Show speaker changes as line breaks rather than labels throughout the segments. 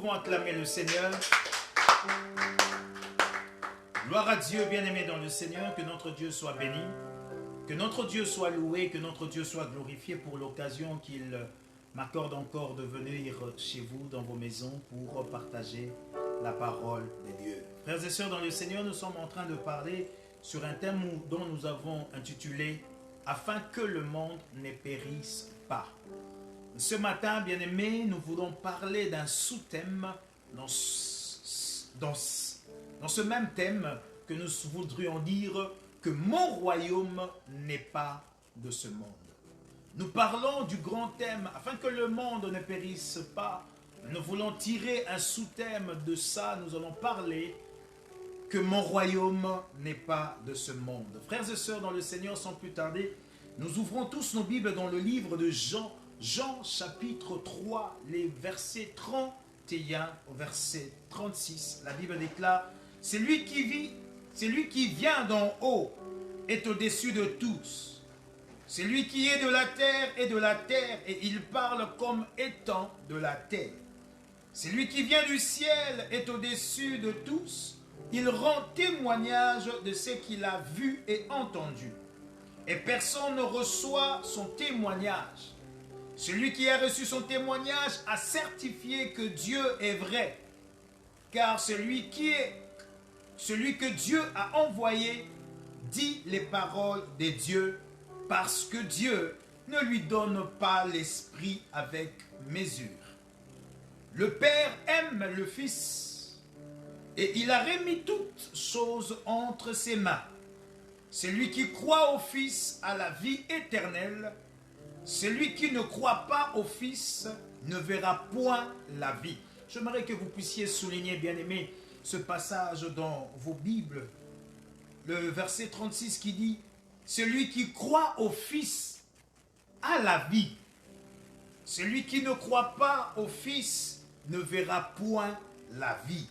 pouvons acclamer le Seigneur. Gloire à Dieu, bien-aimé dans le Seigneur, que notre Dieu soit béni, que notre Dieu soit loué, que notre Dieu soit glorifié pour l'occasion qu'il m'accorde encore de venir chez vous, dans vos maisons, pour partager la parole de Dieu. Frères et sœurs dans le Seigneur, nous sommes en train de parler sur un thème dont nous avons intitulé « Afin que le monde ne périsse pas ». Ce matin, bien-aimés, nous voulons parler d'un sous-thème dans ce même thème que nous voudrions dire que mon royaume n'est pas de ce monde. Nous parlons du grand thème, afin que le monde ne périsse pas. Nous voulons tirer un sous-thème de ça, nous allons parler que mon royaume n'est pas de ce monde. Frères et sœurs dans le Seigneur, sans plus tarder, nous ouvrons tous nos Bibles dans le livre de Jean chapitre 3, les versets 31 au verset 36. La Bible déclare, « Celui qui vient d'en haut est au-dessus de tous. Celui qui est de la terre est de la terre, et il parle comme étant de la terre. Celui qui vient du ciel est au-dessus de tous. Il rend témoignage de ce qu'il a vu et entendu. Et personne ne reçoit son témoignage. Celui qui a reçu son témoignage a certifié que Dieu est vrai. Car celui que Dieu a envoyé dit les paroles de Dieu, parce que Dieu ne lui donne pas l'esprit avec mesure. Le Père aime le Fils, et il a remis toutes choses entre ses mains. Celui qui croit au Fils a la vie éternelle. Celui qui ne croit pas au Fils ne verra point la vie. J'aimerais que vous puissiez souligner, bien-aimés, ce passage dans vos Bibles. Le verset 36 qui dit, « Celui qui croit au Fils a la vie. Celui qui ne croit pas au Fils ne verra point la vie.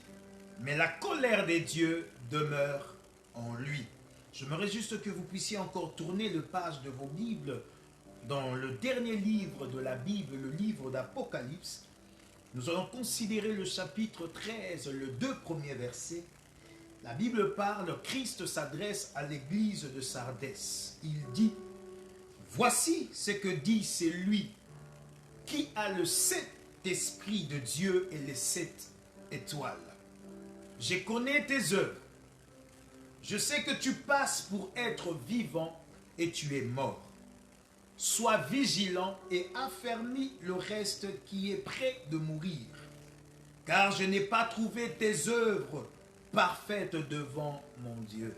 Mais la colère des dieux demeure en lui. » J'aimerais juste que vous puissiez encore tourner le page de vos Bibles dans le dernier livre de la Bible, le livre d'Apocalypse. Nous allons considérer le chapitre 13, le 2 premiers versets. La Bible parle, Christ s'adresse à l'église de Sardès. Il dit, « Voici ce que dit celui qui a le 7 esprits de Dieu et les 7 étoiles. Je connais tes œuvres. Je sais que tu passes pour être vivant et tu es mort. Sois vigilant et affermis le reste qui est prêt de mourir. Car je n'ai pas trouvé tes œuvres parfaites devant mon Dieu.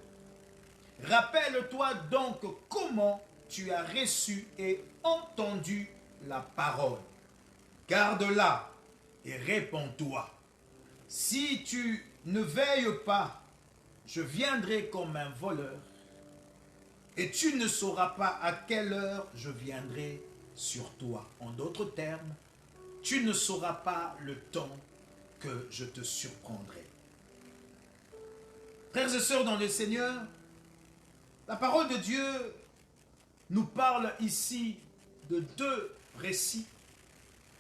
Rappelle-toi donc comment tu as reçu et entendu la parole. Garde-la et répands-toi. Si tu ne veilles pas, je viendrai comme un voleur, et tu ne sauras pas à quelle heure je viendrai sur toi. En d'autres termes, tu ne sauras pas le temps que je te surprendrai. Frères et sœurs dans le Seigneur, la parole de Dieu nous parle ici de 2 récits.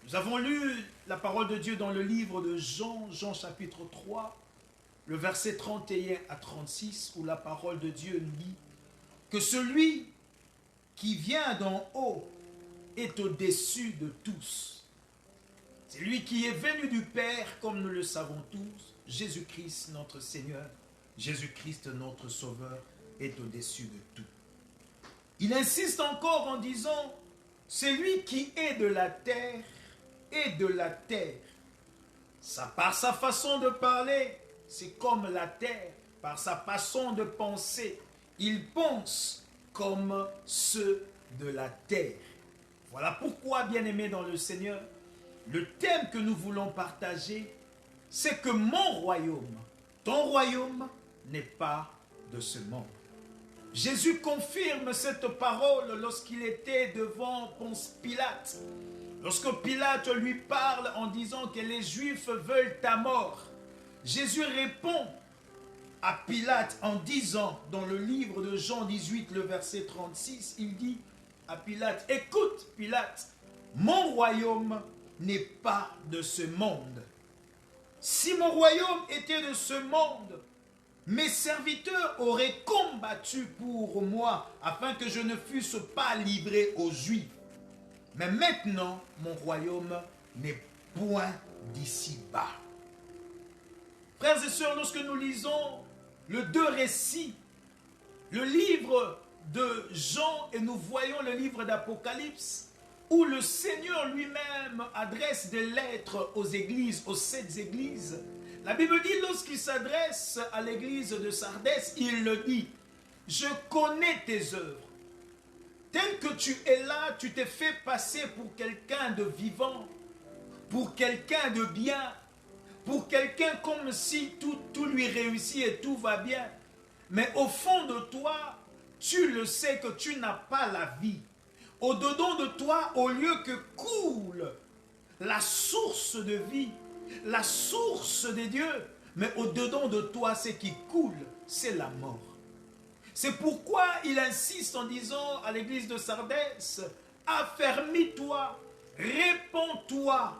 Nous avons lu la parole de Dieu dans le livre de Jean chapitre 3, le verset 31 à 36, où la parole de Dieu nous dit que celui qui vient d'en haut est au-dessus de tous. C'est lui qui est venu du Père, comme nous le savons tous. Jésus-Christ, notre Seigneur, Jésus-Christ, notre Sauveur, est au-dessus de tout. Il insiste encore en disant, celui qui est de la terre est de la terre. Par sa façon de parler, c'est comme la terre. Par sa façon de penser, il pense comme ceux de la terre. Voilà pourquoi, bien-aimés dans le Seigneur, le thème que nous voulons partager, c'est que mon royaume, ton royaume, n'est pas de ce monde. Jésus confirme cette parole lorsqu'il était devant Ponce Pilate. Lorsque Pilate lui parle en disant que les Juifs veulent ta mort, Jésus répond à Pilate en disant, dans le livre de Jean 18, le verset 36, il dit à Pilate, « Écoute, Pilate, mon royaume n'est pas de ce monde. Si mon royaume était de ce monde, mes serviteurs auraient combattu pour moi afin que je ne fusse pas livré aux Juifs. Mais maintenant, mon royaume n'est point d'ici-bas. Frères et sœurs, lorsque nous lisons les deux récits, le livre de Jean et nous voyons le livre d'Apocalypse, où le Seigneur lui-même adresse des lettres aux églises, aux 7 églises. La Bible dit, lorsqu'il s'adresse à l'église de Sardès, il le dit, « Je connais tes œuvres. Tel que tu es là, tu t'es fait passer pour quelqu'un de vivant, pour quelqu'un de bien, pour quelqu'un comme si tout lui réussit et tout va bien. Mais au fond de toi, tu le sais que tu n'as pas la vie. Au-dedans de toi, au lieu que coule la source de vie, la source de Dieu, mais au-dedans de toi, ce qui coule, c'est la mort. C'est pourquoi il insiste en disant à l'église de Sardès, affermis-toi, répands-toi,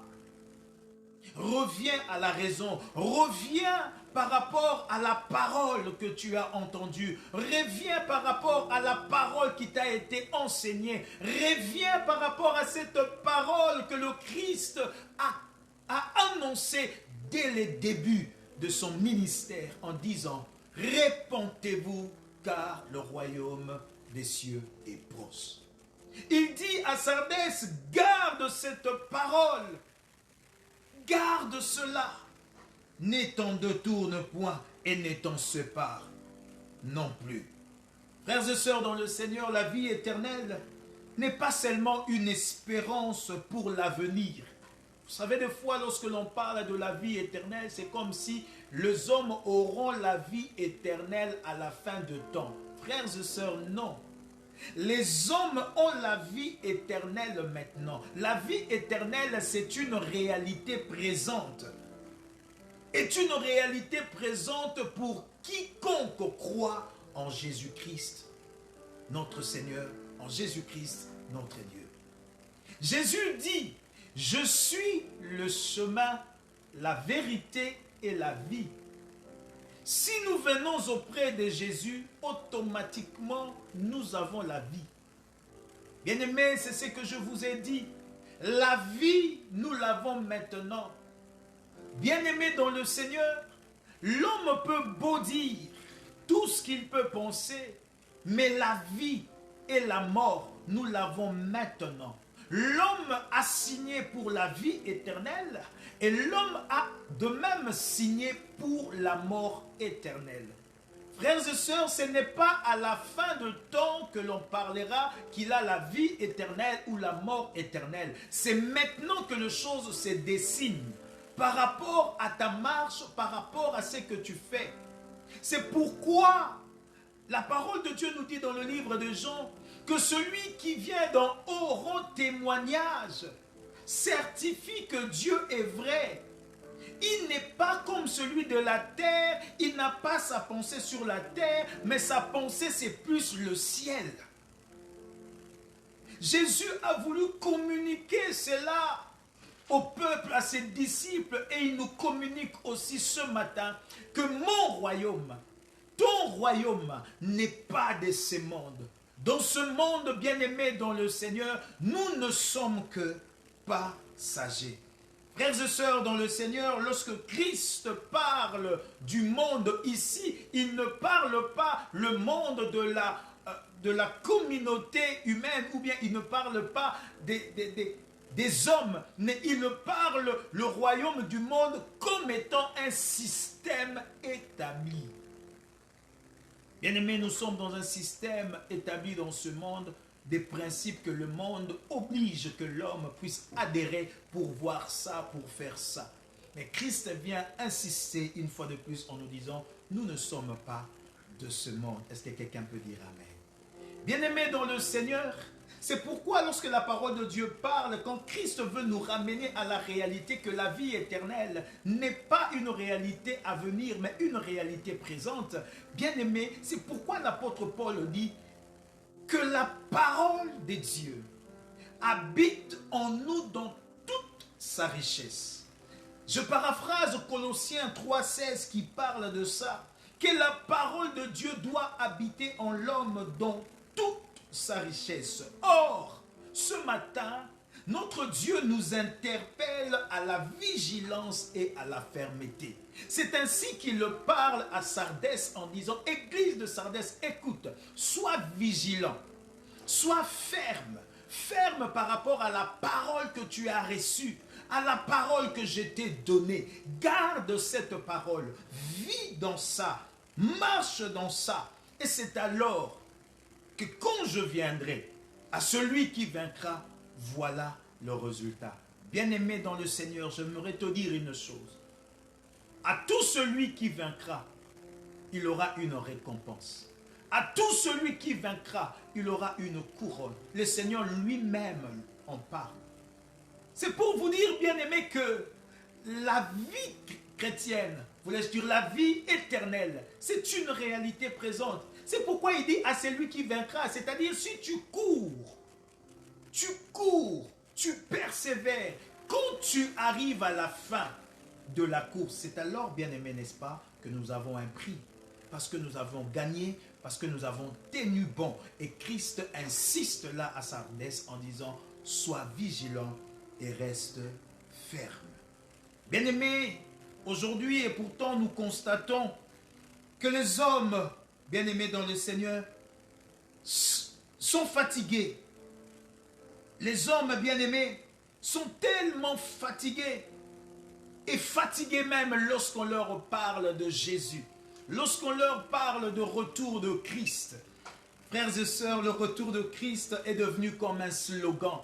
reviens à la raison, reviens par rapport à la parole que tu as entendue, reviens par rapport à la parole qui t'a été enseignée, reviens par rapport à cette parole que le Christ a annoncée dès les débuts de son ministère en disant, répentez-vous car le royaume des cieux est proche. Il dit à Sardès, garde cette parole, garde cela, ne t'en détourne point et ne t'en sépare non plus. Frères et sœurs dans le Seigneur, la vie éternelle n'est pas seulement une espérance pour l'avenir. Vous savez, des fois, lorsque l'on parle de la vie éternelle, c'est comme si les hommes auront la vie éternelle à la fin de temps. Frères et sœurs, non. Les hommes ont la vie éternelle maintenant. La vie éternelle, c'est une réalité présente. Est une réalité présente pour quiconque croit en Jésus-Christ, notre Seigneur, en Jésus-Christ, notre Dieu. Jésus dit, je suis le chemin, la vérité et la vie. Si nous venons auprès de Jésus, automatiquement, nous avons la vie. Bien-aimés, c'est ce que je vous ai dit. La vie, nous l'avons maintenant. Bien-aimés dans le Seigneur, l'homme peut beau dire tout ce qu'il peut penser, mais la vie et la mort, nous l'avons maintenant. L'homme a signé pour la vie éternelle et l'homme a de même signé pour la mort éternelle. Frères et sœurs, ce n'est pas à la fin de temps que l'on parlera qu'il a la vie éternelle ou la mort éternelle. C'est maintenant que les choses se dessinent par rapport à ta marche, par rapport à ce que tu fais. C'est pourquoi la parole de Dieu nous dit dans le livre de Jean que celui qui vient d'en haut rend témoignage, certifie que Dieu est vrai. Il n'est pas comme celui de la terre, il n'a pas sa pensée sur la terre, mais sa pensée c'est plus le ciel. Jésus a voulu communiquer cela au peuple, à ses disciples, et il nous communique aussi ce matin que mon royaume, ton royaume n'est pas de ce monde. Dans ce monde bien-aimé dans le Seigneur, nous ne sommes que passagers. Frères et sœurs dans le Seigneur, lorsque Christ parle du monde ici, il ne parle pas le monde de la communauté humaine, ou bien il ne parle pas des hommes, mais il parle le royaume du monde comme étant un système établi. Bien-aimés, nous sommes dans un système établi dans ce monde, des principes que le monde oblige que l'homme puisse adhérer pour voir ça, pour faire ça. Mais Christ vient insister une fois de plus en nous disant, nous ne sommes pas de ce monde. Est-ce que quelqu'un peut dire Amen? Bien-aimés dans le Seigneur, c'est pourquoi lorsque la parole de Dieu parle, quand Christ veut nous ramener à la réalité que la vie éternelle n'est pas une réalité à venir, mais une réalité présente, bien-aimés, c'est pourquoi l'apôtre Paul dit que la parole de Dieu habite en nous dans toute sa richesse. Je paraphrase Colossiens 3,16 qui parle de ça, que la parole de Dieu doit habiter en l'homme dans toute sa richesse. Or, ce matin, notre Dieu nous interpelle à la vigilance et à la fermeté. C'est ainsi qu'il parle à Sardès en disant, Église de Sardès, écoute, sois vigilant, sois ferme, ferme par rapport à la parole que tu as reçue, à la parole que je t'ai donnée. Garde cette parole, vis dans ça, marche dans ça. Et c'est alors que quand je viendrai, à celui qui vaincra, voilà le résultat. Bien-aimé dans le Seigneur, j'aimerais te dire une chose. À tout celui qui vaincra, il aura une récompense. À tout celui qui vaincra, il aura une couronne. Le Seigneur lui-même en parle. C'est pour vous dire, bien-aimé, que la vie chrétienne, voulais-je dire la vie éternelle, c'est une réalité présente. C'est pourquoi il dit à celui qui vaincra, c'est-à-dire si tu cours, tu persévères, quand tu arrives à la fin de la course, c'est alors, bien-aimé, n'est-ce pas, que nous avons un prix, parce que nous avons gagné, parce que nous avons tenu bon. Et Christ insiste là à Sardès en disant, sois vigilant et reste ferme. Bien-aimés, aujourd'hui, et pourtant nous constatons que les hommes, bien-aimés dans le Seigneur, sont fatigués. Les hommes, bien-aimés, sont tellement fatigués, et fatigués même lorsqu'on leur parle de Jésus, lorsqu'on leur parle de retour de Christ. Frères et sœurs, le retour de Christ est devenu comme un slogan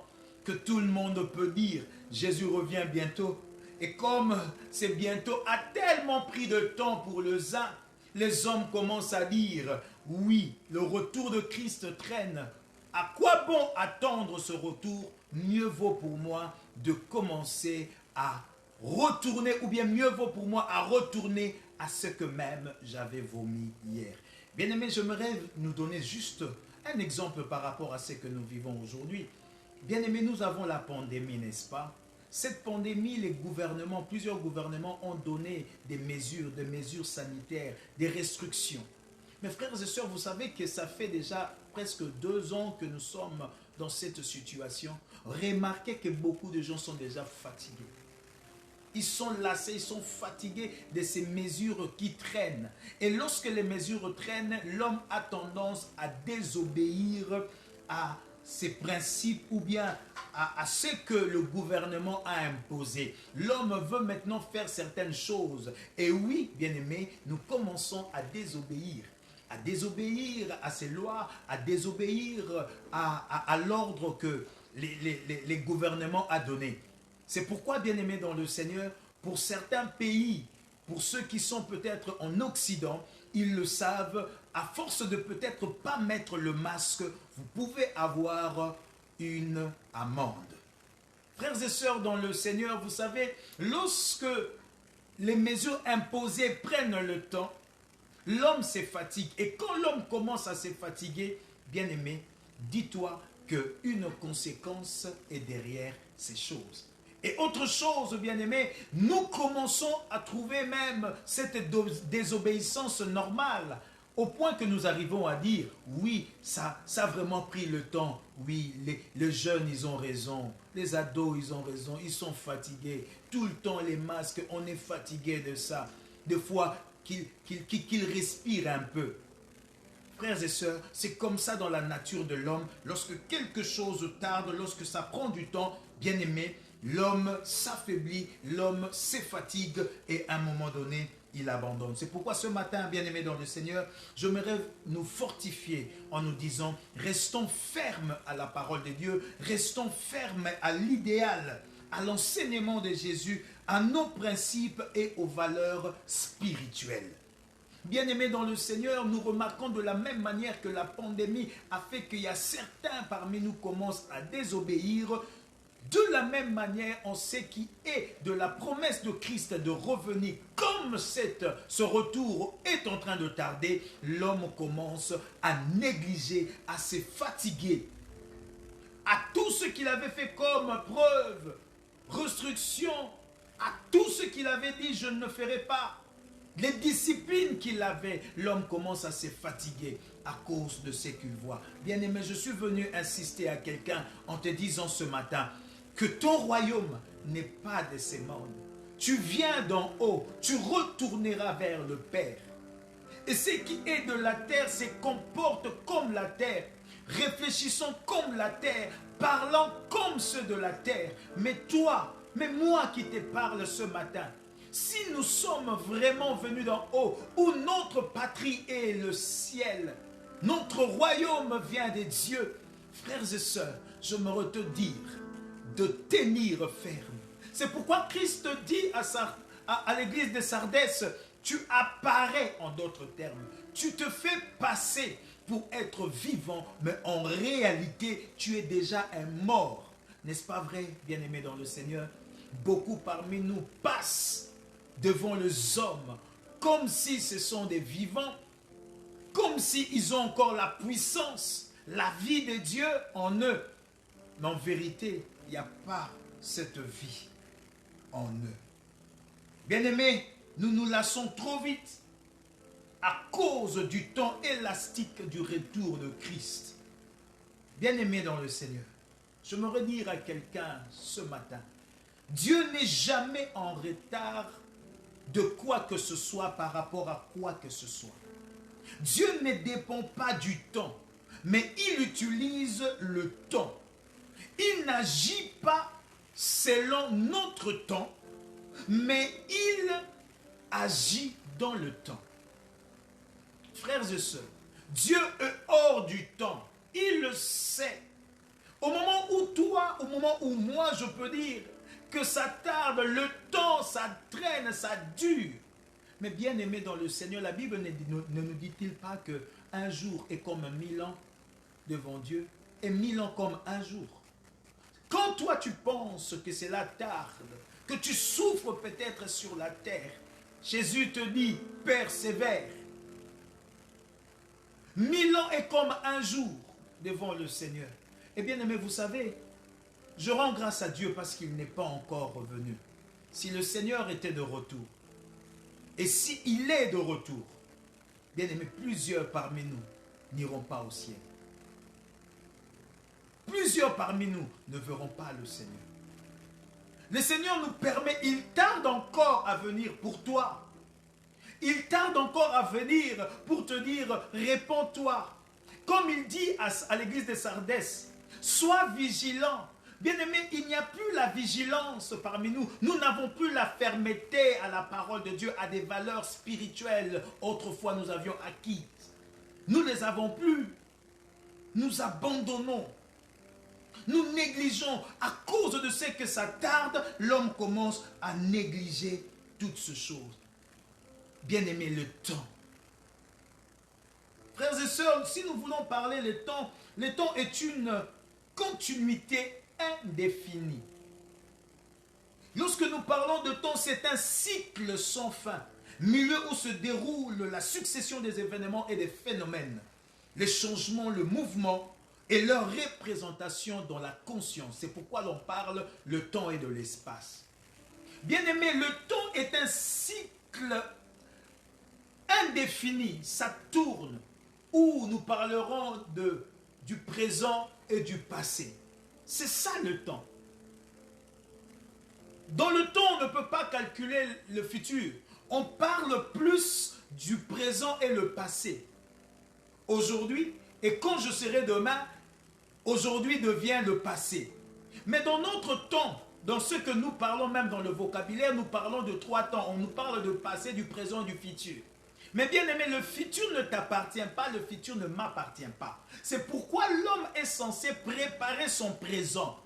que tout le monde peut dire. Jésus revient bientôt. Et comme c'est bientôt, a tellement pris de temps pour les uns, les hommes commencent à dire, oui, le retour de Christ traîne. À quoi bon attendre ce retour? Mieux vaut pour moi de commencer à retourner, ou bien mieux vaut pour moi à retourner à ce que même j'avais vomi hier. Bien-aimés, j'aimerais nous donner juste un exemple par rapport à ce que nous vivons aujourd'hui. Bien-aimés, nous avons la pandémie, n'est-ce pas? Cette pandémie, les gouvernements, plusieurs gouvernements ont donné des mesures sanitaires, des restrictions. Mes frères et sœurs, vous savez que ça fait déjà presque 2 ans que nous sommes dans cette situation. Remarquez que beaucoup de gens sont déjà fatigués. Ils sont lassés, ils sont fatigués de ces mesures qui traînent. Et lorsque les mesures traînent, l'homme a tendance à désobéir à ses principes ou bien à ce que le gouvernement a imposé. L'homme veut maintenant faire certaines choses. Et oui, bien-aimés, nous commençons à désobéir à ces lois, à désobéir à l'ordre que les gouvernements ont donné. C'est pourquoi, bien-aimés dans le Seigneur, pour certains pays, pour ceux qui sont peut-être en Occident, ils le savent, à force de peut-être pas mettre le masque, vous pouvez avoir une amende. Frères et sœurs dans le Seigneur, vous savez, lorsque les mesures imposées prennent le temps, l'homme se fatigue. Et quand l'homme commence à se fatiguer, bien-aimé, dis-toi qu'une conséquence est derrière ces choses. Et autre chose, bien-aimé, nous commençons à trouver même cette désobéissance normale, au point que nous arrivons à dire, oui, ça a vraiment pris le temps, oui, les jeunes, ils ont raison, les ados, ils ont raison, ils sont fatigués, tout le temps les masques, on est fatigué de ça, des fois qu'ils respirent un peu. Frères et sœurs, c'est comme ça dans la nature de l'homme, lorsque quelque chose tarde, lorsque ça prend du temps, bien-aimé, l'homme s'affaiblit, l'homme se fatigue et à un moment donné, il abandonne. C'est pourquoi ce matin, bien-aimés dans le Seigneur, j'aimerais nous fortifier en nous disant, restons fermes à la parole de Dieu, restons fermes à l'idéal, à l'enseignement de Jésus, à nos principes et aux valeurs spirituelles. Bien-aimés dans le Seigneur, nous remarquons de la même manière que la pandémie a fait qu'il y a certains parmi nous qui commencent à désobéir. De la même manière, on sait qu'il est de la promesse de Christ de revenir. Comme ce retour est en train de tarder, l'homme commence à négliger, à se fatiguer. À tout ce qu'il avait fait comme preuve, restriction, À tout ce qu'il avait dit, je ne le ferai pas. Les disciplines qu'il avait, l'homme commence à se fatiguer à cause de ce qu'il voit. Bien-aimé, je suis venu insister à quelqu'un en te disant ce matin que ton royaume n'est pas de ce monde. Tu viens d'en haut, tu retourneras vers le Père. Et ce qui est de la terre se comporte comme la terre, réfléchissant comme la terre, parlant comme ceux de la terre. Mais toi, mais moi qui te parle ce matin, si nous sommes vraiment venus d'en haut, où notre patrie est le ciel, notre royaume vient des dieux, frères et sœurs, j'aimerais te dire de tenir ferme. C'est pourquoi Christ dit à l'église de Sardès, tu apparais en d'autres termes, tu te fais passer pour être vivant, mais en réalité, tu es déjà un mort. N'est-ce pas vrai, bien-aimés dans le Seigneur? Beaucoup parmi nous passent devant les hommes comme si ce sont des vivants, comme s'ils ont encore la puissance, la vie de Dieu en eux. Mais en vérité, il n'y a pas cette vie en eux. Bien-aimés, nous nous lassons trop vite à cause du temps élastique du retour de Christ. Bien-aimés dans le Seigneur, j'aimerais dire à quelqu'un ce matin, Dieu n'est jamais en retard de quoi que ce soit par rapport à quoi que ce soit. Dieu ne dépend pas du temps, mais il utilise le temps. Il n'agit pas selon notre temps, mais il agit dans le temps. Frères et sœurs, Dieu est hors du temps. Il le sait. Au moment où toi, au moment où moi, je peux dire que ça tarde, le temps, ça traîne, ça dure. Mais bien aimé dans le Seigneur, la Bible ne nous dit-il pas qu'un jour est comme 1000 ans devant Dieu et 1000 ans comme un jour? Quand toi tu penses que cela tarde, que tu souffres peut-être sur la terre, Jésus te dit, persévère. 1000 ans est comme un jour devant le Seigneur. Et bien aimé, vous savez, je rends grâce à Dieu parce qu'il n'est pas encore revenu. Si le Seigneur était de retour, et s'il est de retour, bien aimé, plusieurs parmi nous n'iront pas au ciel. Plusieurs parmi nous ne verront pas le Seigneur. Le Seigneur nous permet, il tarde encore à venir pour toi. Il tarde encore à venir pour te dire, réponds-toi. Comme il dit à l'église de Sardès, sois vigilant. Bien-aimé, il n'y a plus la vigilance parmi nous. Nous n'avons plus la fermeté à la parole de Dieu, à des valeurs spirituelles. Autrefois, nous avions acquises. Nous ne les avons plus. Nous abandonnons. Nous négligeons. À cause de ce que ça tarde, l'homme commence à négliger toutes ces choses. Bien-aimé, le temps. Frères et sœurs, si nous voulons parler le temps est une continuité indéfinie. Lorsque nous parlons de temps, c'est un cycle sans fin, milieu où se déroule la succession des événements et des phénomènes, les changements, le mouvement et leur représentation dans la conscience. C'est pourquoi l'on parle le temps et de l'espace. Bien-aimé, le temps est un cycle indéfini, ça tourne, où nous parlerons du présent et du passé. C'est ça le temps. Dans le temps, on ne peut pas calculer le futur. On parle plus du présent et le passé. Aujourd'hui, et quand je serai demain, aujourd'hui devient le passé. Mais dans notre temps, dans ce que nous parlons, même dans le vocabulaire, nous parlons de 3 temps. On nous parle de passé, du présent, du futur. Mais bien aimé, le futur ne t'appartient pas, le futur ne m'appartient pas. C'est pourquoi l'homme est censé préparer son présent.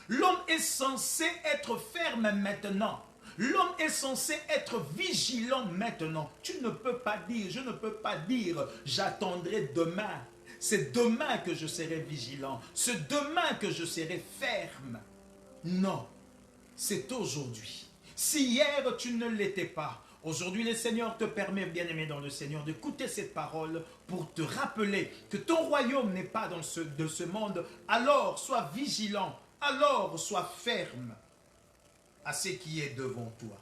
L'homme est censé être ferme maintenant. L'homme est censé être vigilant maintenant. Tu ne peux pas dire, je ne peux pas dire, j'attendrai demain. C'est demain que je serai vigilant. C'est demain que je serai ferme. Non, c'est aujourd'hui. Si hier tu ne l'étais pas, aujourd'hui, le Seigneur te permet, bien-aimé dans le Seigneur, d'écouter cette parole pour te rappeler que ton royaume n'est pas de ce monde. Alors, sois vigilant. Alors, sois ferme. à ce qui est devant toi.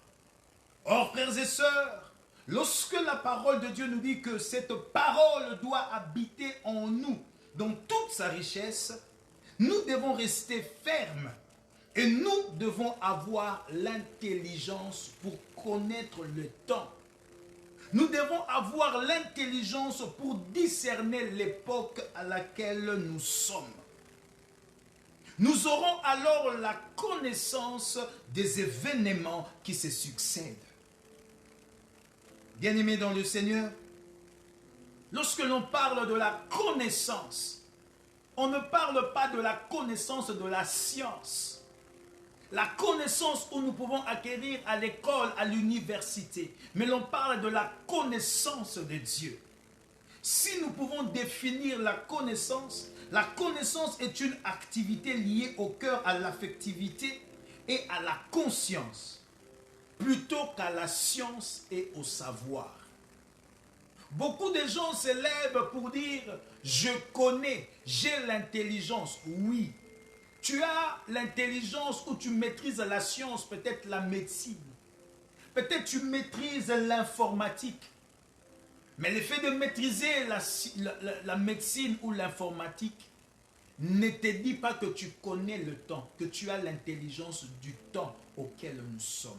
Or, frères et sœurs, lorsque la parole de Dieu nous dit que cette parole doit habiter en nous, dans toute sa richesse, nous devons rester fermes et nous devons avoir l'intelligence pour connaître le temps. Nous devons avoir l'intelligence pour discerner l'époque à laquelle nous sommes. Nous aurons alors la connaissance des événements qui se succèdent. Bien-aimés dans le Seigneur, lorsque l'on parle de la connaissance, on ne parle pas de la connaissance de la science. La connaissance où nous pouvons acquérir à l'école, à l'université. Mais l'on parle de la connaissance de Dieu. Si nous pouvons définir la connaissance est une activité liée au cœur, à l'affectivité et à la conscience, plutôt qu'à la science et au savoir. Beaucoup de gens se lèvent pour dire « je connais, j'ai l'intelligence ». Oui, tu as l'intelligence ou tu maîtrises la science, peut-être la médecine. Peut-être tu maîtrises l'informatique. Mais le fait de maîtriser la médecine ou l'informatique ne te dit pas que tu connais le temps, que tu as l'intelligence du temps auquel nous sommes.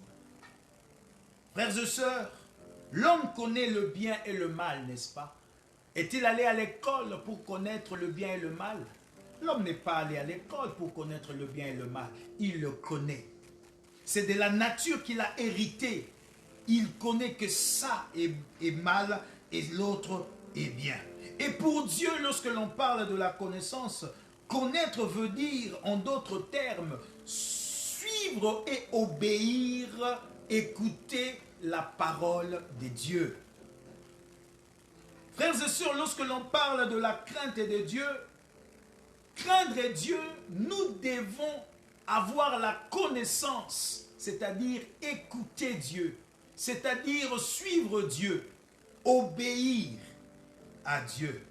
Frères et sœurs, l'homme connaît le bien et le mal, n'est-ce pas? Est-il allé à l'école pour connaître le bien et le mal? L'homme n'est pas allé à l'école pour connaître le bien et le mal. Il le connaît. C'est de la nature qu'il a hérité. Il connaît que ça est mal et l'autre est bien. Et pour Dieu, lorsque l'on parle de la connaissance, connaître veut dire, en d'autres termes, suivre et obéir, écouter la parole de Dieu. Frères et sœurs, lorsque l'on parle de la crainte de Dieu, craindre Dieu, nous devons avoir la connaissance, c'est-à-dire écouter Dieu, c'est-à-dire suivre Dieu, obéir à Dieu.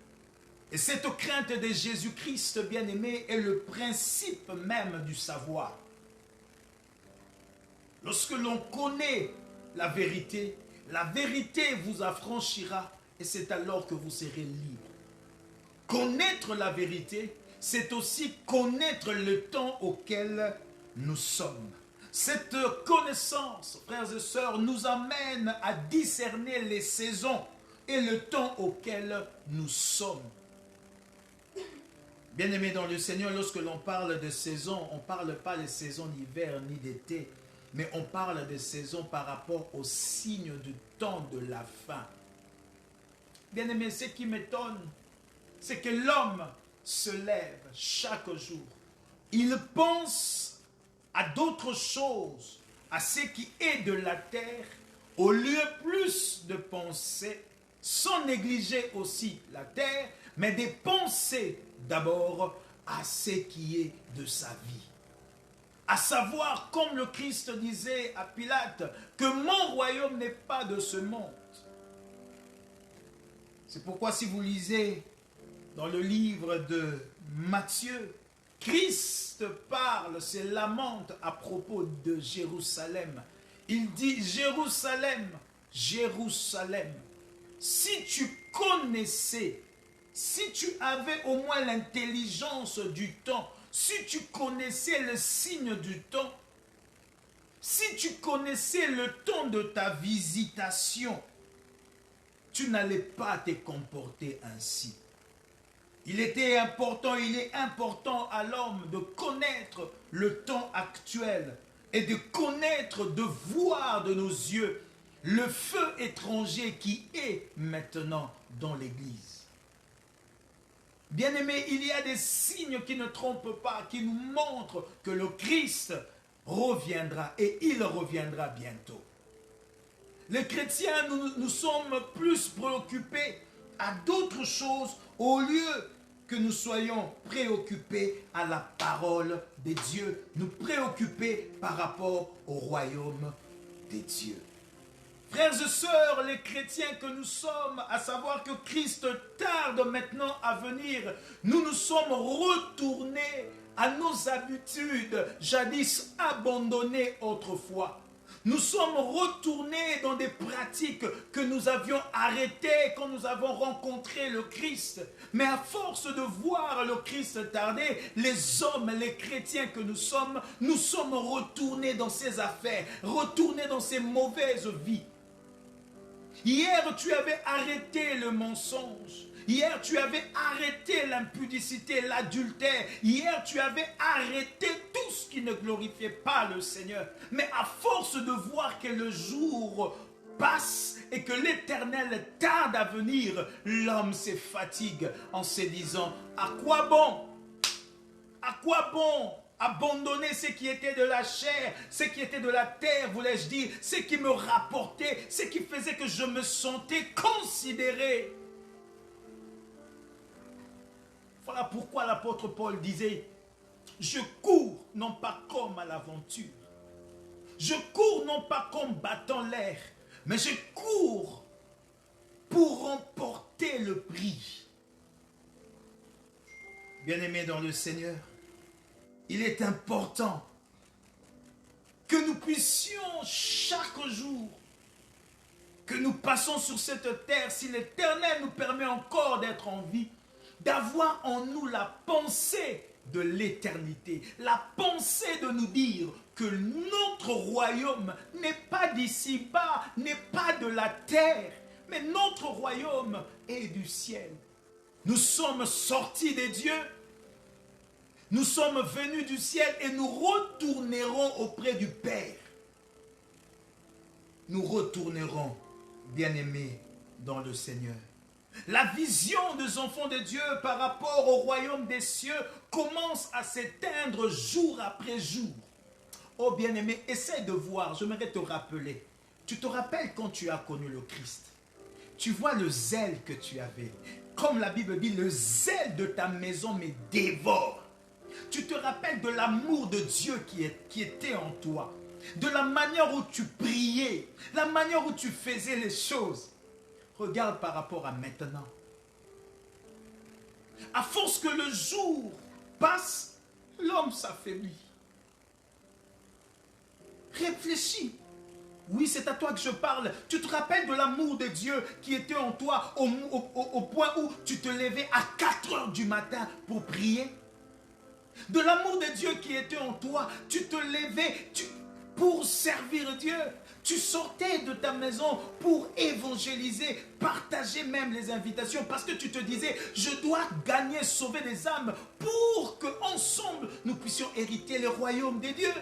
Et cette crainte de Jésus-Christ, bien-aimé, est le principe même du savoir. Lorsque l'on connaît la vérité vous affranchira et c'est alors que vous serez libre. Connaître la vérité, c'est aussi connaître le temps auquel nous sommes. Cette connaissance, frères et sœurs, nous amène à discerner les saisons et le temps auquel nous sommes. Bien-aimés dans le Seigneur, lorsque l'on parle de saisons, on ne parle pas de saisons d'hiver ni d'été, mais on parle de saisons par rapport aux signes du temps de la fin. Bien-aimés, ce qui m'étonne, c'est que l'homme se lève chaque jour. Il pense à d'autres choses, à ce qui est de la terre, au lieu plus de penser, sans négliger aussi la terre, mais de penser d'abord à ce qui est de sa vie. À savoir, comme le Christ disait à Pilate, que mon royaume n'est pas de ce monde. C'est pourquoi si vous lisez dans le livre de Matthieu, Christ parle, se lamente à propos de Jérusalem. Il dit, Jérusalem, Jérusalem, si tu connaissais, si tu avais au moins l'intelligence du temps, si tu connaissais le signe du temps, si tu connaissais le temps de ta visitation, tu n'allais pas te comporter ainsi. Il est important à l'homme de connaître le temps actuel et de connaître, de voir de nos yeux le feu étranger qui est maintenant dans l'Église. Bien-aimés, il y a des signes qui ne trompent pas, qui nous montrent que le Christ reviendra et il reviendra bientôt. Les chrétiens, nous sommes plus préoccupés à d'autres choses au lieu que nous soyons préoccupés à la parole de Dieu, nous préoccuper par rapport au royaume de Dieu. Frères et sœurs, les chrétiens que nous sommes, à savoir que Christ tarde maintenant à venir, nous nous sommes retournés à nos habitudes jadis abandonnées autrefois. Nous sommes retournés dans des pratiques que nous avions arrêtées quand nous avons rencontré le Christ. Mais à force de voir le Christ tarder, les hommes, les chrétiens que nous sommes retournés dans ces affaires, retournés dans ces mauvaises vies. Hier, tu avais arrêté le mensonge. Hier, tu avais arrêté l'impudicité, l'adultère. Hier, tu avais arrêté tout ce qui ne glorifiait pas le Seigneur. Mais à force de voir que le jour passe et que l'Éternel tarde à venir, l'homme se fatigue en se disant, à quoi bon? À quoi bon abandonner ce qui était de la chair, ce qui était de la terre, voulais-je dire, ce qui me rapportait, ce qui faisait que je me sentais considéré. Voilà pourquoi l'apôtre Paul disait, je cours non pas comme à l'aventure, je cours non pas comme battant l'air, mais je cours pour remporter le prix. Bien-aimés dans le Seigneur, il est important que nous puissions chaque jour que nous passons sur cette terre, si l'Éternel nous permet encore d'être en vie, d'avoir en nous la pensée de l'éternité, la pensée de nous dire que notre royaume n'est pas d'ici-bas, n'est pas de la terre, mais notre royaume est du ciel. Nous sommes sortis des dieux, nous sommes venus du ciel et nous retournerons auprès du Père. Nous retournerons, bien-aimés, dans le Seigneur. La vision des enfants de Dieu par rapport au royaume des cieux commence à s'éteindre jour après jour. Oh bien-aimé, essaie de voir, j'aimerais te rappeler. Tu te rappelles quand tu as connu le Christ? Tu vois le zèle que tu avais. Comme la Bible dit, le zèle de ta maison me dévore. Tu te rappelles de l'amour de Dieu qui était en toi. De la manière où tu priais, la manière où tu faisais les choses. Regarde par rapport à maintenant. À force que le jour passe, l'homme s'affaiblit. Réfléchis. Oui, c'est à toi que je parle. Tu te rappelles de l'amour de Dieu qui était en toi au point où tu te levais à 4 heures du matin pour prier? De l'amour de Dieu qui était en toi, tu te levais pour servir Dieu. Tu sortais de ta maison pour évangéliser, partager même les invitations parce que tu te disais, je dois gagner, sauver des âmes pour qu'ensemble nous puissions hériter le royaume des dieux.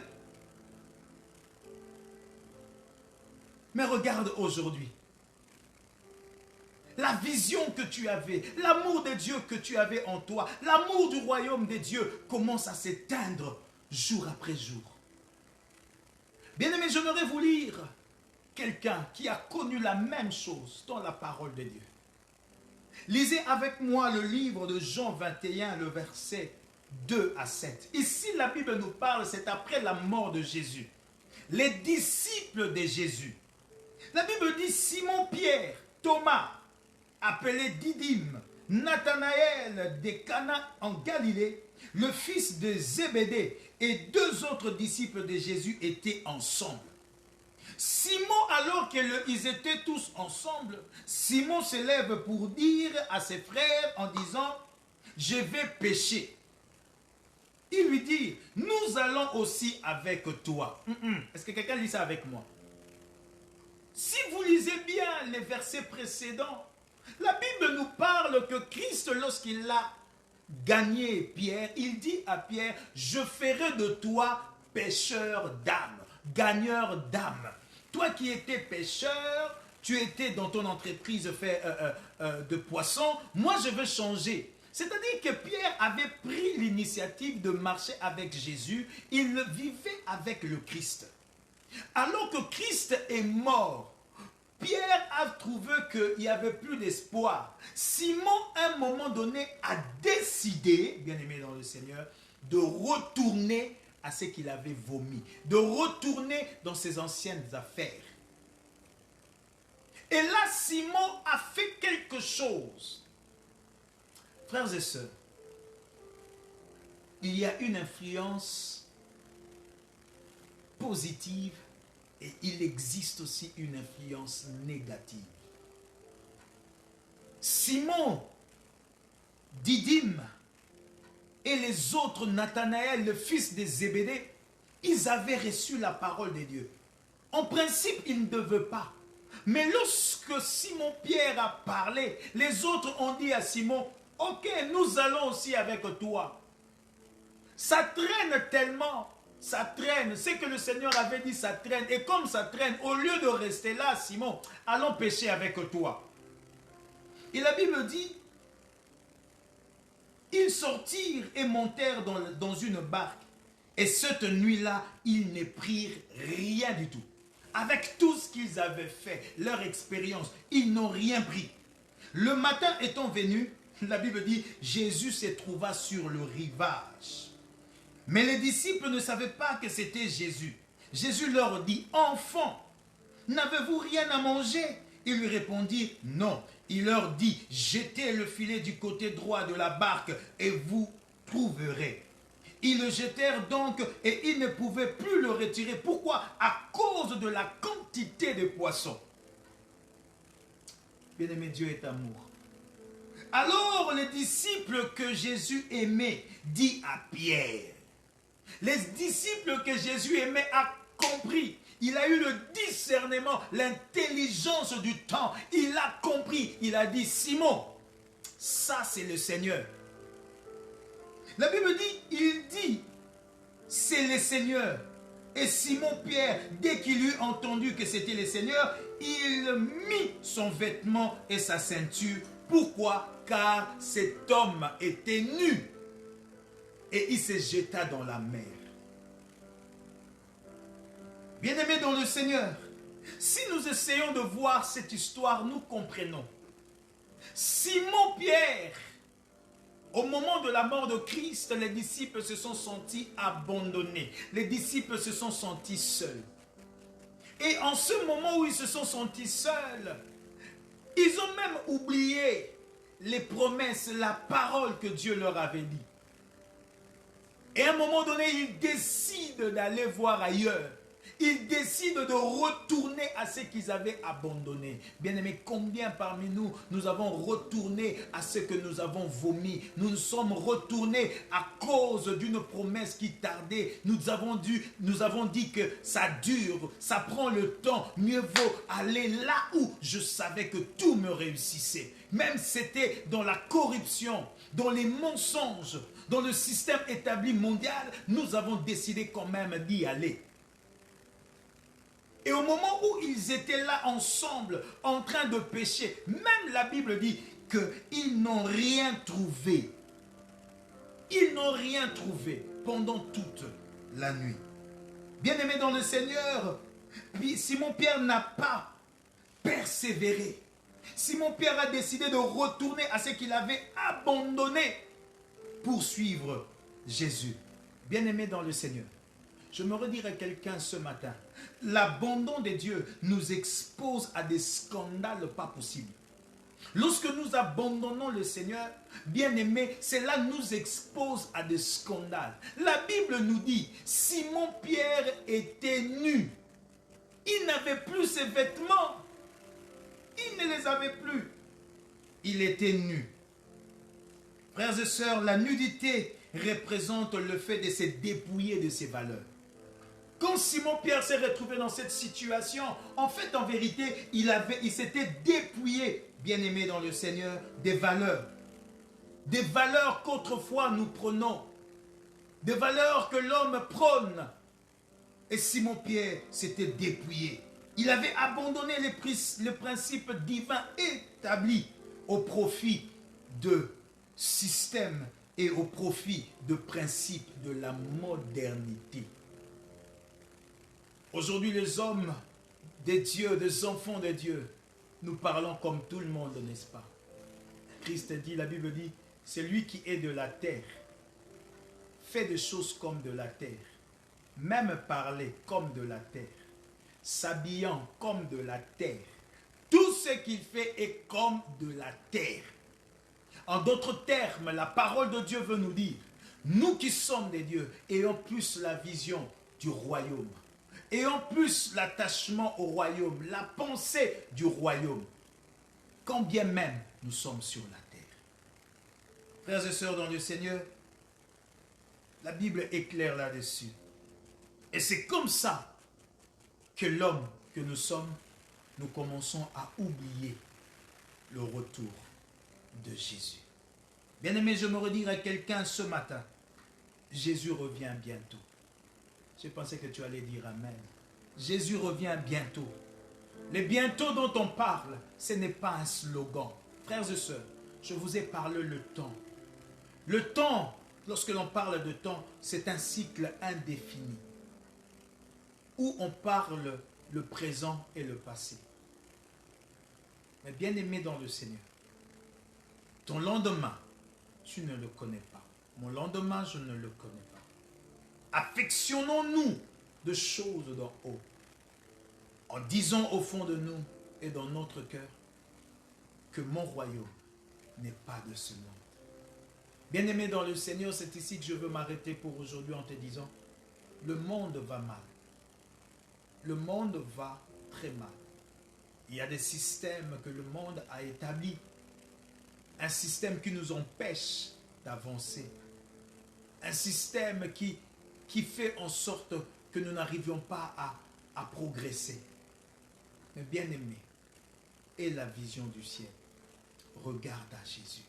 Mais regarde aujourd'hui, la vision que tu avais, l'amour de Dieu que tu avais en toi, l'amour du royaume des dieux commence à s'éteindre jour après jour. Bien-aimé, j'aimerais vous lire quelqu'un qui a connu la même chose dans la parole de Dieu. Lisez avec moi le livre de Jean 21, le verset 2 à 7. Ici, la Bible nous parle, c'est après la mort de Jésus. Les disciples de Jésus. La Bible dit Simon-Pierre, Thomas, appelé Didyme, Nathanaël de Cana en Galilée, le fils de Zébédée et 2 autres disciples de Jésus étaient ensemble. Simon, alors qu'ils étaient tous ensemble, Simon se lève pour dire à ses frères en disant, je vais pêcher. Il lui dit, nous allons aussi avec toi. Est-ce que quelqu'un lit ça avec moi? Si vous lisez bien les versets précédents, la Bible nous parle que Christ, lorsqu'il a gagné Pierre, il dit à Pierre, je ferai de toi pêcheur d'âmes, gagneur d'âmes. Toi qui étais pêcheur, tu étais dans ton entreprise de poissons, moi je veux changer. C'est-à-dire que Pierre avait pris l'initiative de marcher avec Jésus, il vivait avec le Christ. Alors que Christ est mort, Pierre a trouvé qu'il n'y avait plus d'espoir. Simon, à un moment donné, a décidé, bien aimé dans le Seigneur, de retourner à ce qu'il avait vomi, de retourner dans ses anciennes affaires. Et là, Simon a fait quelque chose. Frères et sœurs, il y a une influence positive et il existe aussi une influence négative. Simon, Didyme et les autres, Nathanaël, le fils de Zébédée, ils avaient reçu la parole de Dieu. En principe, ils ne devaient pas. Mais lorsque Simon-Pierre a parlé, les autres ont dit à Simon, « Ok, nous allons aussi avec toi. » Ça traîne tellement, ça traîne. C'est que le Seigneur avait dit, ça traîne. Et comme ça traîne, au lieu de rester là, Simon, allons pêcher avec toi. Et la Bible dit, ils sortirent et montèrent dans une barque. Et cette nuit-là, ils ne prirent rien du tout. Avec tout ce qu'ils avaient fait, leur expérience, ils n'ont rien pris. Le matin étant venu, la Bible dit, Jésus se trouva sur le rivage. Mais les disciples ne savaient pas que c'était Jésus. Jésus leur dit, enfants, n'avez-vous rien à manger? Ils lui répondirent, non. Il leur dit, jetez le filet du côté droit de la barque et vous trouverez. Ils le jetèrent donc et ils ne pouvaient plus le retirer. Pourquoi? À cause de la quantité de poissons. Bien-aimé, Dieu est amour. Alors les disciples que Jésus aimait dit à Pierre. Les disciples que Jésus aimait a compris. Il a eu le discernement, l'intelligence du temps. Il a compris. Il a dit, Simon, ça c'est le Seigneur. La Bible dit, il dit, c'est le Seigneur. Et Simon-Pierre, dès qu'il eut entendu que c'était le Seigneur, il mit son vêtement et sa ceinture. Pourquoi? Car cet homme était nu. Et il se jeta dans la mer. Bien-aimés dans le Seigneur, si nous essayons de voir cette histoire, nous comprenons. Simon-Pierre, au moment de la mort de Christ, les disciples se sont sentis abandonnés. Les disciples se sont sentis seuls. Et en ce moment où ils se sont sentis seuls, ils ont même oublié les promesses, la parole que Dieu leur avait dit. Et à un moment donné, ils décident d'aller voir ailleurs. Ils décident de retourner à ce qu'ils avaient abandonné. Bien-aimés, combien parmi nous, nous avons retourné à ce que nous avons vomi? Nous nous sommes retournés à cause d'une promesse qui tardait. Nous avons dit que ça dure, ça prend le temps. Mieux vaut aller là où je savais que tout me réussissait. Même c'était dans la corruption, dans les mensonges, dans le système établi mondial, nous avons décidé quand même d'y aller. Et au moment où ils étaient là ensemble, en train de pécher, même la Bible dit qu'ils n'ont rien trouvé. Ils n'ont rien trouvé pendant toute la nuit. Bien-aimés dans le Seigneur, Simon-Pierre n'a pas persévéré. Simon-Pierre a décidé de retourner à ce qu'il avait abandonné pour suivre Jésus. Bien-aimés dans le Seigneur, je me redirai à quelqu'un ce matin. L'abandon de Dieu nous expose à des scandales pas possibles. Lorsque nous abandonnons le Seigneur, bien-aimé, cela nous expose à des scandales. La Bible nous dit, Simon-Pierre était nu. Il n'avait plus ses vêtements. Il ne les avait plus. Il était nu. Frères et sœurs, la nudité représente le fait de se dépouiller de ses valeurs. Quand Simon-Pierre s'est retrouvé dans cette situation, en fait, en vérité, il s'était dépouillé, bien-aimé dans le Seigneur, des valeurs. Des valeurs qu'autrefois nous prenons. Des valeurs que l'homme prône. Et Simon-Pierre s'était dépouillé. Il avait abandonné le principe divin établi au profit de système et au profit de principes de la modernité. Aujourd'hui, les hommes de Dieu, des enfants de Dieu, nous parlons comme tout le monde, n'est-ce pas? Christ dit, la Bible dit, c'est lui qui est de la terre, fait des choses comme de la terre, même parler comme de la terre, s'habillant comme de la terre. Tout ce qu'il fait est comme de la terre. En d'autres termes, la parole de Dieu veut nous dire nous qui sommes des dieux, ayons plus la vision du royaume. Ayons plus l'attachement au royaume, la pensée du royaume. Quand bien même nous sommes sur la terre. Frères et sœurs dans le Seigneur, la Bible est claire là-dessus. Et c'est comme ça que l'homme que nous sommes, nous commençons à oublier le retour de Jésus. Bien-aimé, je me redire à quelqu'un ce matin, Jésus revient bientôt. Je pensais que tu allais dire Amen. Jésus revient bientôt. Les bientôt dont on parle, ce n'est pas un slogan. Frères et sœurs, je vous ai parlé le temps. Le temps, lorsque l'on parle de temps, c'est un cycle indéfini. Où on parle le présent et le passé. Mais bien aimé dans le Seigneur, ton lendemain, tu ne le connais pas. Mon lendemain, je ne le connais pas. Affectionnons-nous de choses d'en haut, en disant au fond de nous et dans notre cœur que mon royaume n'est pas de ce monde. Bien-aimé dans le Seigneur, c'est ici que je veux m'arrêter pour aujourd'hui en te disant, le monde va mal. Le monde va très mal. Il y a des systèmes que le monde a établis. Un système qui nous empêche d'avancer. Un système qui fait en sorte que nous n'arrivions pas à progresser. Mais bien aimé, aie la vision du ciel. Regarde à Jésus.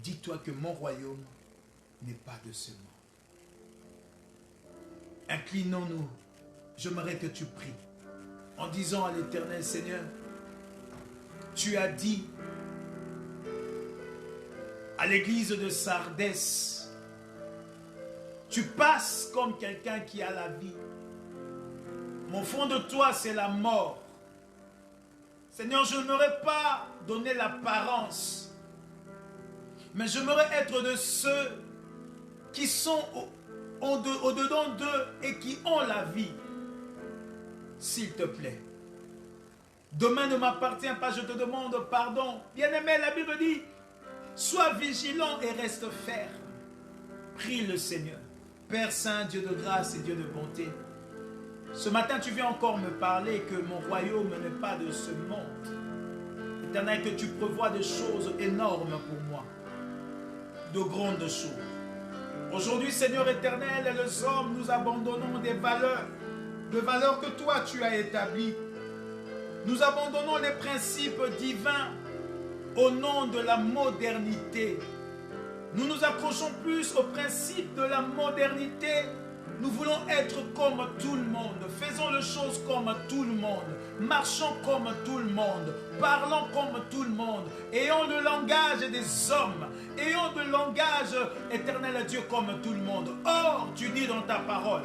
Dis-toi que mon royaume n'est pas de ce monde. Inclinons-nous. J'aimerais que tu pries en disant à l'Éternel, Seigneur, tu as dit à l'église de Sardès, tu passes comme quelqu'un qui a la vie. Mon fond de toi, c'est la mort. Seigneur, je n'aurais pas donné l'apparence, mais j'aimerais être de ceux qui sont au-dedans d'eux et qui ont la vie. S'il te plaît. Demain ne m'appartient pas, je te demande pardon. Bien-aimé, la Bible dit, sois vigilant et reste ferme. Prie le Seigneur. Père Saint, Dieu de grâce et Dieu de bonté. Ce matin, tu viens encore me parler que mon royaume n'est pas de ce monde. Éternel, que tu prévois des choses énormes pour moi. De grandes choses. Aujourd'hui, Seigneur éternel, les hommes, nous abandonnons des valeurs que toi tu as établies. Nous abandonnons les principes divins au nom de la modernité. Nous nous accrochons plus aux principes de la modernité. Nous voulons être comme tout le monde. Faisons les choses comme tout le monde. Marchons comme tout le monde. Parlons comme tout le monde. Ayons le langage des hommes. Ayons le langage éternel à Dieu comme tout le monde. Or, tu dis dans ta parole,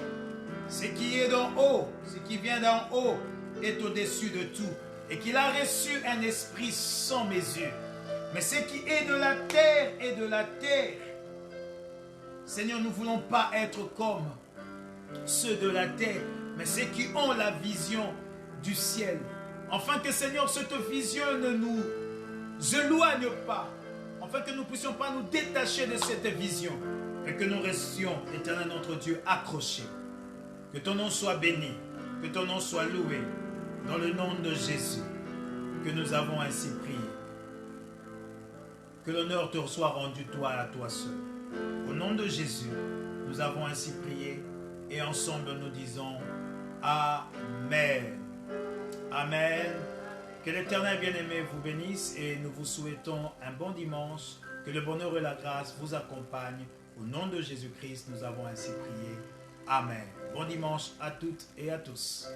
ce qui est d'en haut, ce qui vient d'en haut, est au-dessus de tout. Et qu'il a reçu un esprit sans mesure. Mais ce qui est de la terre est de la terre. Seigneur, nous ne voulons pas être comme ceux de la terre, mais ceux qui ont la vision du ciel. Afin que, Seigneur, cette vision ne nous éloigne pas. Afin que nous ne puissions pas nous détacher de cette vision. Mais que nous restions, éternel notre Dieu, accrochés. Que ton nom soit béni, que ton nom soit loué, dans le nom de Jésus, que nous avons ainsi prié. Que l'honneur te soit rendu toi à toi seul. Au nom de Jésus, nous avons ainsi prié et ensemble nous disons Amen. Amen. Que l'Éternel bien-aimé vous bénisse et nous vous souhaitons un bon dimanche. Que le bonheur et la grâce vous accompagnent. Au nom de Jésus-Christ, nous avons ainsi prié. Amen. Bon dimanche à toutes et à tous.